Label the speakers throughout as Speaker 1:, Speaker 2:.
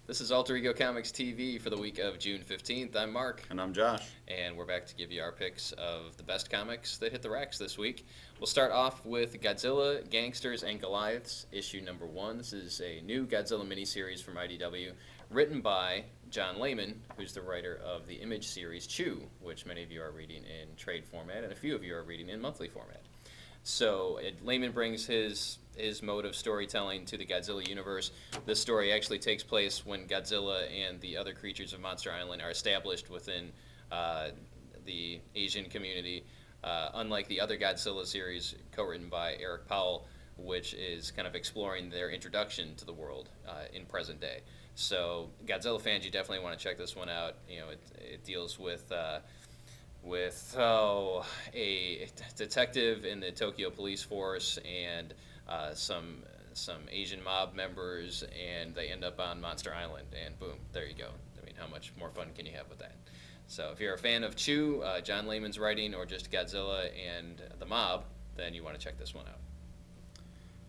Speaker 1: This is Alter Ego Comics TV for the week of June 15th. I'm Mark.
Speaker 2: And I'm Josh.
Speaker 1: And we're back to give you our picks of the best comics that hit the racks this week. We'll start off with Godzilla, Gangsters, and Goliaths, issue number 1. This is a new Godzilla miniseries from IDW, written by John Layman, who's the writer of the Image series Chew, which many of you are reading in trade format, and a few of you are reading in monthly format. So Layman brings his mode of storytelling to the Godzilla universe. This story actually takes place when Godzilla and the other creatures of Monster Island are established within the Asian community, unlike the other Godzilla series co-written by Eric Powell, which is kind of exploring their introduction to the world in present day. So Godzilla fans, you definitely want to check this one out. You know, it deals with a detective in the Tokyo police force and some Asian mob members, and they end up on Monster Island, and boom, there you go. I mean, how much more fun can you have with that? So if you're a fan of Chew, John Layman's writing, or just Godzilla and the mob, then you want to check this one out.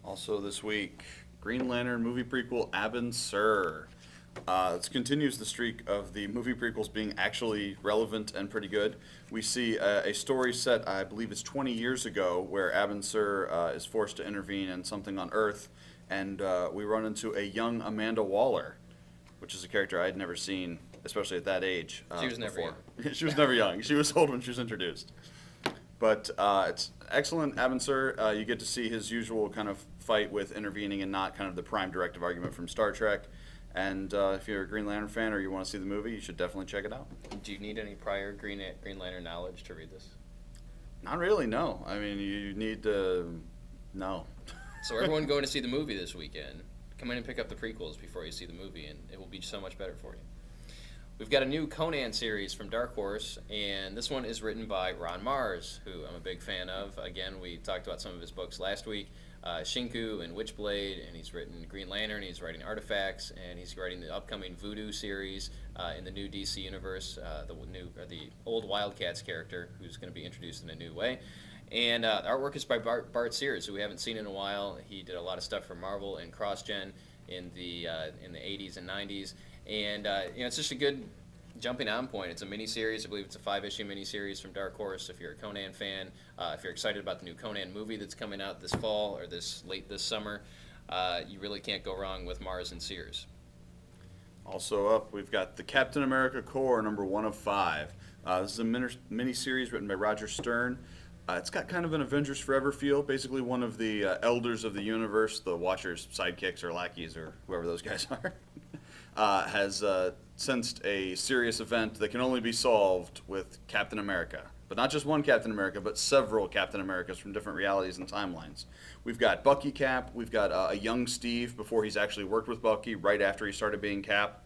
Speaker 2: Also this week, Green Lantern movie prequel Abin Sur. This continues the streak of the movie prequels being actually relevant and pretty good. We see a story set, I believe it's 20 years ago, where Abin Sur is forced to intervene in something on Earth, and we run into a young Amanda Waller, which is a character I'd never seen, especially at that age.
Speaker 1: She was never young.
Speaker 2: She was never young. She was old when she was introduced. But it's excellent. Abin Sur, you get to see his usual kind of fight with intervening and not kind of the prime directive argument from Star Trek. And if you're a Green Lantern fan or you want to see the movie, you should definitely check it out.
Speaker 1: Do you need any prior Green Lantern knowledge to read this?
Speaker 2: Not really, no. I mean, you need to know.
Speaker 1: So everyone going to see the movie this weekend, come in and pick up the prequels before you see the movie, and it will be so much better for you. We've got a new Conan series from Dark Horse, and this one is written by Ron Mars, who I'm a big fan of. Again, we talked about some of his books last week. Shinku and Witchblade, and he's written Green Lantern, he's writing Artifacts, and he's writing the upcoming Voodoo series in the new DC universe, the old Wildcats character who's going to be introduced in a new way. And the artwork is by Bart Sears, who we haven't seen in a while. He did a lot of stuff for Marvel and CrossGen in the 80s and 90s, and it's just a good jumping on point. It's a mini-series. I believe it's a 5-issue mini-series from Dark Horse. If you're a Conan fan, if you're excited about the new Conan movie that's coming out this fall or late this summer, you really can't go wrong with Mars and Sears.
Speaker 2: Also up, we've got the Captain America Corps, number 1 of 5. This is a mini-series written by Roger Stern. It's got kind of an Avengers Forever feel. Basically one of the elders of the universe, the Watchers' sidekicks or lackeys or whoever those guys are, has sensed a serious event that can only be solved with Captain America. But not just one Captain America, but several Captain Americas from different realities and timelines. We've got Bucky Cap, we've got a young Steve before he's actually worked with Bucky, right after he started being Cap.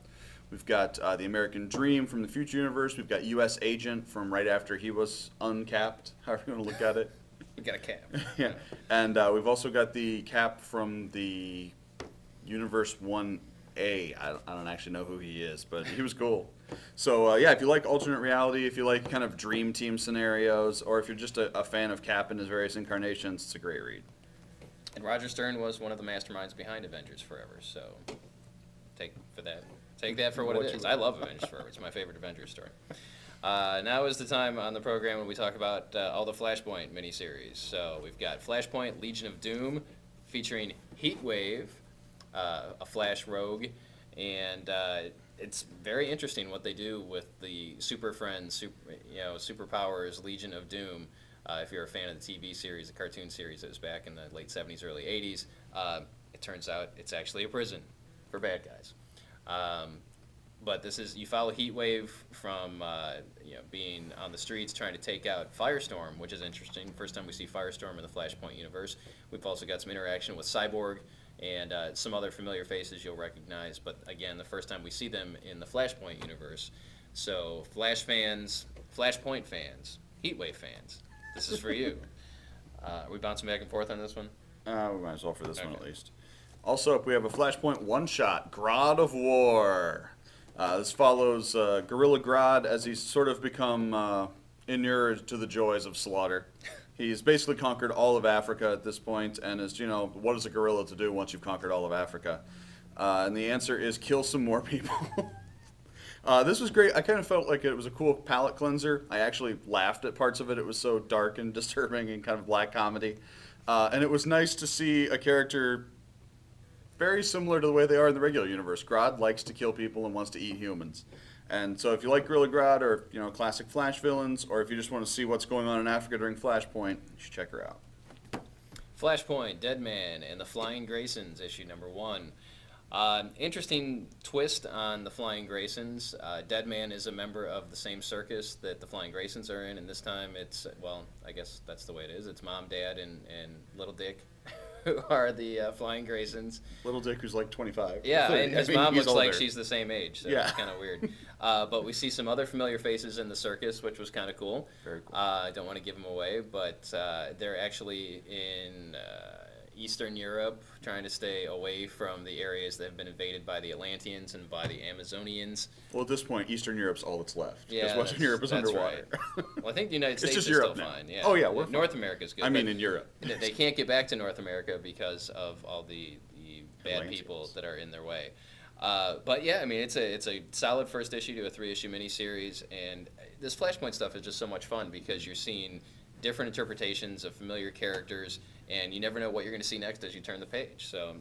Speaker 2: We've got the American Dream from the future universe. We've got U.S. Agent from right after he was uncapped, however you want to look at it.
Speaker 1: We got a Cap.
Speaker 2: Yeah, and we've also got the Cap from the Universe 1A. I don't actually know who he is, but he was cool. So yeah, if you like alternate reality, if you like kind of dream team scenarios, or if you're just a fan of Cap and his various incarnations, it's a great read.
Speaker 1: And Roger Stern was one of the masterminds behind Avengers Forever, so take that for what it is. I love Avengers Forever. It's my favorite Avengers story. Now is the time on the program when we talk about all the Flashpoint miniseries. So we've got Flashpoint Legion of Doom featuring Heatwave, a Flash rogue, and it's very interesting what they do with the Super Friends, Superpowers Legion of Doom. If you're a fan of the TV series, the cartoon series that was back in the late 70s, early 80s, it turns out it's actually a prison for bad guys. But you follow Heatwave from being on the streets trying to take out Firestorm, which is interesting. First time we see Firestorm in the Flashpoint universe. We've also got some interaction with Cyborg and some other familiar faces you'll recognize. But again, the first time we see them in the Flashpoint universe. So Flash fans, Flashpoint fans, Heatwave fans, this is for you. Are we bouncing back and forth on this one?
Speaker 2: We might as well for this one at least. Also up, we have a Flashpoint one-shot, Grodd of War. This follows Gorilla Grodd as he's sort of become inured to the joys of slaughter. He's basically conquered all of Africa at this point, and is, what is a gorilla to do once you've conquered all of Africa? And the answer is kill some more people. This was great. I kind of felt like it was a cool palate cleanser. I actually laughed at parts of it. It was so dark and disturbing and kind of black comedy. And it was nice to see a character very similar to the way they are in the regular universe. Grodd likes to kill people and wants to eat humans. And so if you like Gorilla Grodd or classic Flash villains, or if you just want to see what's going on in Africa during Flashpoint, you should check her out.
Speaker 1: Flashpoint, Dead Man, and the Flying Graysons, issue number 1. Interesting twist on the Flying Graysons. Dead Man is a member of the same circus that the Flying Graysons are in, and this time it's, well, I guess that's the way it is. It's Mom, Dad, and Little Dick who are the Flying Graysons.
Speaker 2: Little Dick, who's like 25.
Speaker 1: Yeah, and his mom looks
Speaker 2: older.
Speaker 1: like she's the same age, so
Speaker 2: Yeah.
Speaker 1: it's kind of weird. But we see some other familiar faces in the circus, which was kind of cool.
Speaker 2: Very cool.
Speaker 1: I don't want to give them away, but they're actually in Eastern Europe, trying to stay away from the areas that have been invaded by the Atlanteans and by the Amazonians.
Speaker 2: Well, at this point, Eastern Europe's all that's left.
Speaker 1: Yeah,
Speaker 2: because Western Europe is
Speaker 1: that's
Speaker 2: underwater.
Speaker 1: right. Well, I think the United
Speaker 2: It's
Speaker 1: States
Speaker 2: just
Speaker 1: is
Speaker 2: Europe
Speaker 1: still
Speaker 2: now.
Speaker 1: fine. Yeah.
Speaker 2: Oh, yeah, we're
Speaker 1: North
Speaker 2: fine.
Speaker 1: America's good.
Speaker 2: I mean,
Speaker 1: but
Speaker 2: in Europe.
Speaker 1: they can't get back to North America because of all the bad
Speaker 2: Atlanteans.
Speaker 1: people that are in their way. But yeah, I mean, it's a solid first issue to a 3-issue miniseries, and this Flashpoint stuff is just so much fun because you're seeing different interpretations of familiar characters, and you never know what you're going to see next as you turn the page. So,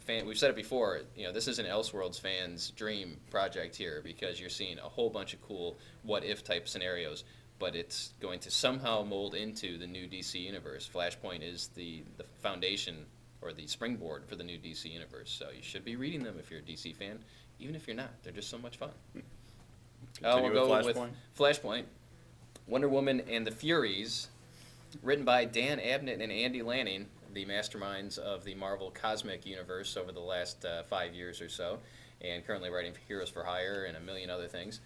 Speaker 1: we've said it before, this is an Elseworlds fan's dream project here because you're seeing a whole bunch of cool what-if type scenarios, but it's going to somehow mold into the new DC universe. Flashpoint is the foundation or the springboard for the new DC universe, so you should be reading them if you're a DC fan, even if you're not. They're just so much fun.
Speaker 2: Continue
Speaker 1: We'll go
Speaker 2: with
Speaker 1: with Flashpoint, Wonder Woman and the Furies, written by Dan Abnett and Andy Lanning, the masterminds of the Marvel Cosmic Universe over the last 5 years or so, and currently writing for Heroes for Hire and a million other things.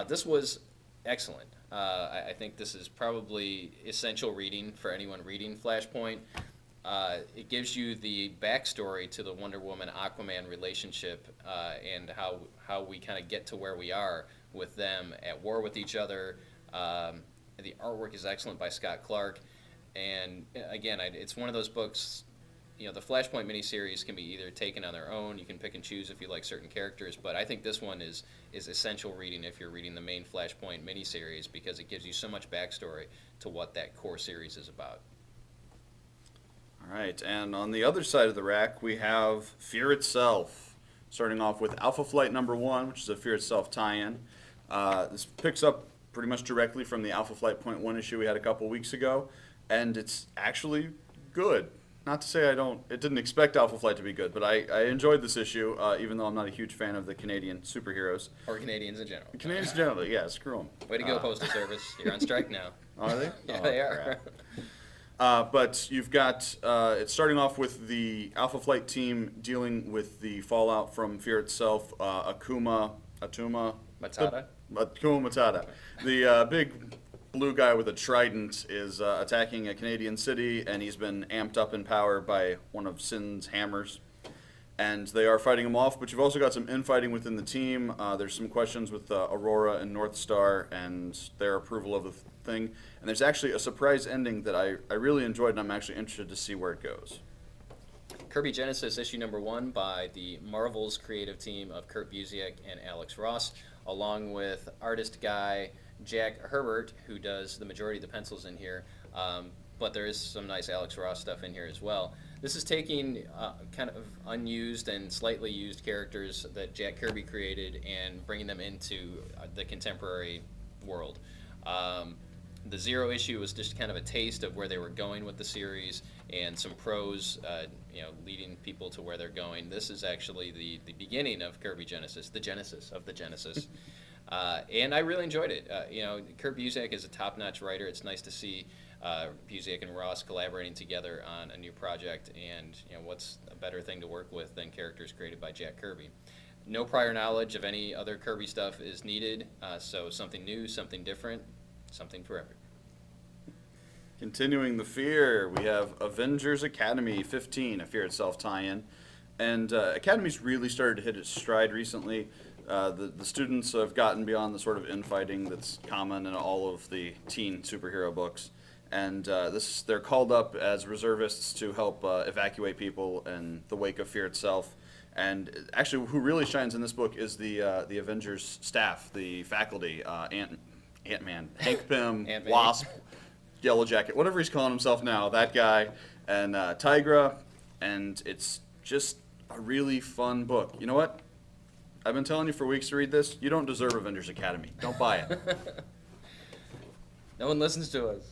Speaker 1: This was excellent. I think this is probably essential reading for anyone reading Flashpoint. It gives you the backstory to the Wonder Woman-Aquaman relationship and how we kind of get to where we are with them at war with each other. The artwork is excellent by Scott Clark. And again, it's one of those books, the Flashpoint miniseries can be either taken on their own, you can pick and choose if you like certain characters, but I think this one is essential reading if you're reading the main Flashpoint miniseries because it gives you so much backstory to what that core series is about.
Speaker 2: All right, and on the other side of the rack, we have Fear itself, starting off with Alpha Flight number 1, which is a Fear itself tie-in. This picks up pretty much directly from the Alpha Flight .1 issue we had a couple weeks ago, and it's actually good. Not to say it didn't expect Alpha Flight to be good, but I enjoyed this issue, even though I'm not a huge fan of the Canadian superheroes.
Speaker 1: Or Canadians in general.
Speaker 2: Canadians generally, yeah, screw them.
Speaker 1: Way to go, Postal Service. You're on strike now.
Speaker 2: Are they?
Speaker 1: Yeah,
Speaker 2: Oh,
Speaker 1: they are.
Speaker 2: crap. But you've got, it's starting off with the Alpha Flight team dealing with the fallout from Fear itself, Akuma
Speaker 1: Matata.
Speaker 2: Matata. The big blue guy with a trident is attacking a Canadian city, and he's been amped up in power by one of Sin's hammers. And they are fighting him off, but you've also got some infighting within the team. There's some questions with Aurora and North Star and their approval of the thing. And there's actually a surprise ending that I really enjoyed, and I'm actually interested to see where it goes.
Speaker 1: Kirby Genesis, issue number 1 by the Marvel's creative team of Kurt Busiek and Alex Ross, along with artist guy Jack Herbert, who does the majority of the pencils in here. But there is some nice Alex Ross stuff in here as well. This is taking kind of unused and slightly used characters that Jack Kirby created and bringing them into the contemporary world. The Zero issue was just kind of a taste of where they were going with the series and some prose, leading people to where they're going. This is actually the beginning of Kirby Genesis, the genesis of the Genesis. And I really enjoyed it. Kurt Busiek is a top-notch writer. It's nice to see Busiek and Ross collaborating together on a new project, and what's a better thing to work with than characters created by Jack Kirby. No prior knowledge of any other Kirby stuff is needed, so something new, something different, something for everyone.
Speaker 2: Continuing the Fear, we have Avengers Academy 15, a Fear itself tie-in. And Academy's really started to hit its stride recently. The students have gotten beyond the sort of infighting that's common in all of the teen superhero books. And they're called up as reservists to help evacuate people in the wake of Fear itself. And actually, who really shines in this book is the Avengers staff, the faculty, Ant-Man, Hank Pym,
Speaker 1: Ant-Man.
Speaker 2: Wasp, Yellow Jacket, whatever he's calling himself now, that guy, and Tigra, and it's just a really fun book. You know what? I've been telling you for weeks to read this. You don't deserve Avengers Academy. Don't buy it.
Speaker 1: No one listens to us.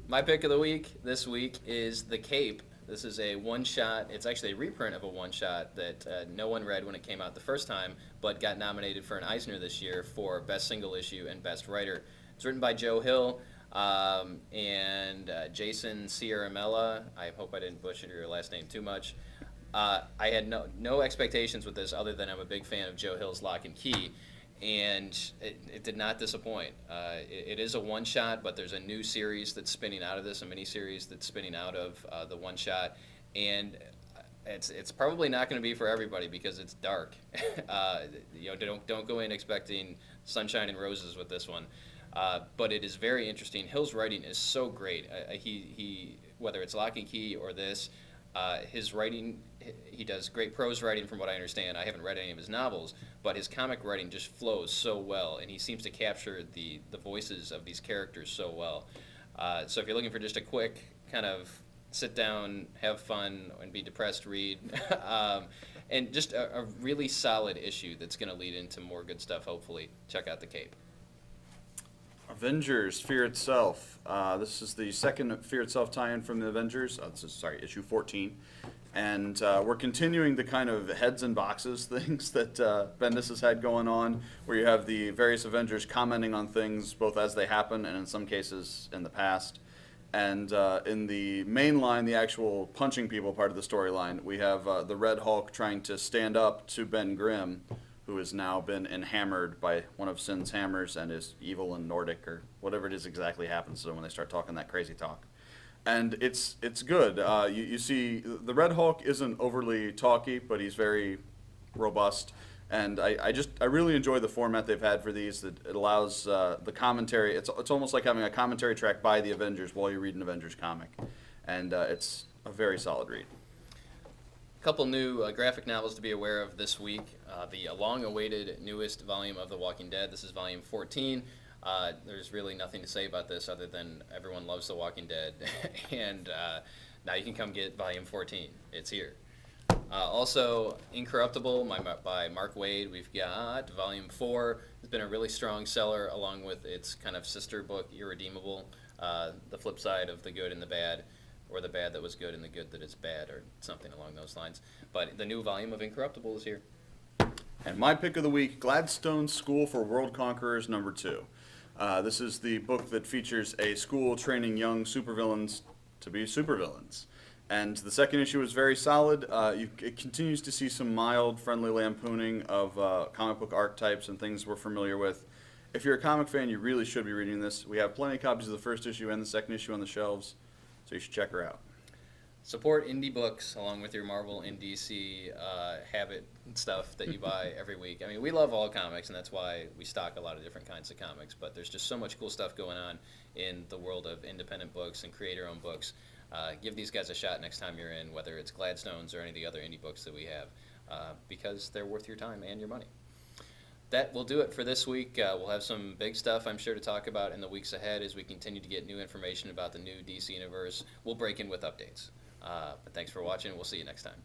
Speaker 1: My pick of the week this week is The Cape. This is a one-shot. It's actually a reprint of a one-shot that no one read when it came out the first time, but got nominated for an Eisner this year for Best Single Issue and Best Writer. It's written by Joe Hill and Jason Ciaramella. I hope I didn't butcher your last name too much. I had no expectations with this other than I'm a big fan of Joe Hill's Lock and Key, and it did not disappoint. It is a one-shot, but there's a new series that's spinning out of this, a mini-series that's spinning out of the one-shot, and it's probably not going to be for everybody because it's dark. Don't go in expecting sunshine and roses with this one, but it is very interesting. Hill's writing is so great. He whether it's Lock and Key or this, his writing, he does great prose writing from what I understand. I haven't read any of his novels, but his comic writing just flows so well, and he seems to capture the voices of these characters so well. So if you're looking for just a quick kind of sit down, have fun, and be depressed read, and just a really solid issue that's going to lead into more good stuff, hopefully, check out The Cape.
Speaker 2: Avengers Fear Itself. This is the second Fear Itself tie-in from the Avengers. Issue 14. And we're continuing the kind of heads and boxes things that Bendis has had going on, where you have the various Avengers commenting on things both as they happen and in some cases in the past. And in the main line, the actual punching people part of the storyline, we have the Red Hulk trying to stand up to Ben Grimm, who has now been enhammered by one of Sin's hammers and is evil and Nordic, or whatever it is exactly happens to them when they start talking that crazy talk. And it's good. You see, the Red Hulk isn't overly talky, but he's very robust. And I really enjoy the format they've had for these. That it allows the commentary. It's almost like having a commentary track by the Avengers while you read an Avengers comic, and it's a very solid read.
Speaker 1: Couple new graphic novels to be aware of this week. The long-awaited newest volume of The Walking Dead. This is volume 14. There's really nothing to say about this other than everyone loves The Walking Dead, and now you can come get volume 14. It's here. Also, Incorruptible by Mark Waid. We've got volume 4. It's been a really strong seller, along with its kind of sister book, Irredeemable, the flip side of the good and the bad, or the bad that was good and the good that is bad, or something along those lines. But the new volume of Incorruptible is here.
Speaker 2: And my pick of the week, Gladstone's School for World Conquerors #2. This is the book that features a school training young supervillains to be supervillains. And the second issue is very solid. It continues to see some mild, friendly lampooning of comic book archetypes and things we're familiar with. If you're a comic fan, you really should be reading this. We have plenty of copies of the first issue and the second issue on the shelves, so you should check her out.
Speaker 1: Support indie books along with your Marvel and DC habit stuff that you buy every week. I mean, we love all comics, and that's why we stock a lot of different kinds of comics, but there's just so much cool stuff going on in the world of independent books and creator-owned books. Give these guys a shot next time you're in, whether it's Gladstone's or any of the other indie books that we have, because they're worth your time and your money. That will do it for this week. We'll have some big stuff, I'm sure, to talk about in the weeks ahead as we continue to get new information about the new DC Universe. We'll break in with updates. But thanks for watching. We'll see you next time.